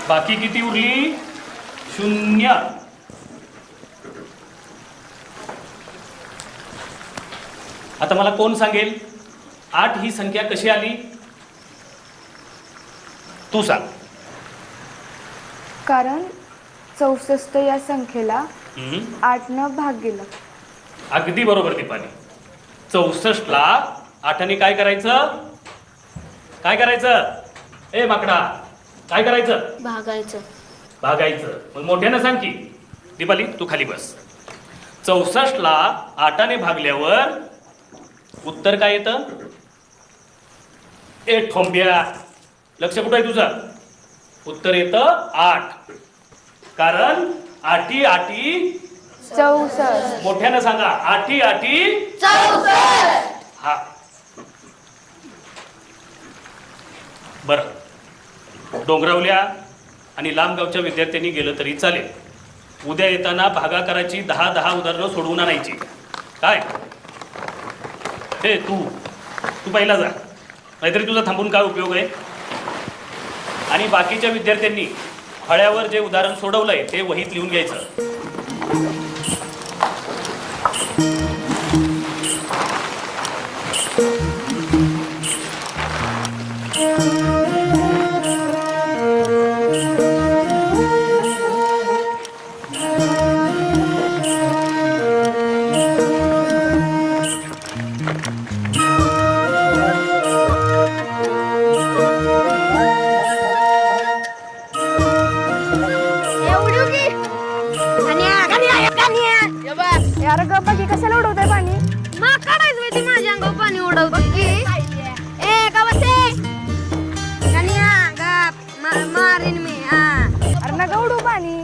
बाकी किती उरली? 0. आता मला कोण सांगेल 8 ही संख्या कशी आली? तू सांग. कारण 64 या संख्येला 8 भाग गेला. अगदी बरोबर दीपाली. 64 ला 8 काय करायचं? काय करायचं? ए माकडा, काय करायचं? भागायचं. भागायचं. मग मोठ्यानं सांग की. दीपाली तू खाली बस. 64 ला 8 भागल्यावर उत्तर काय येतं? ए ठोंब्या, लक्ष कुठं आहे तुझं? उत्तर येतं 8. कारण 8 8 64. मोठ्यानं सांगा. 8 8 64. हा. बरं, डोंगरावल्या आणि लांबगावच्या विद्यार्थ्यांनी गेलं तरी चालेल. उद्या येताना भागाकाराची 10 उदाहरणं सोडवून आणायची. काय हे तू पहिला जा, नाहीतरी तुझा थांबून काय उपयोग आहे? आणि बाकीच्या विद्यार्थ्यांनी फळ्यावर जे उदाहरण सोडवलंय ते वहीत लिहून घ्यायचं. यार ग बाकी कशाला उडवताय पाणी? मग काढायचं ती माझ्या अंगावर पाणी उडवते. ए का बसे कन्या गा मारीन मी. अरे नका उडू पाणी.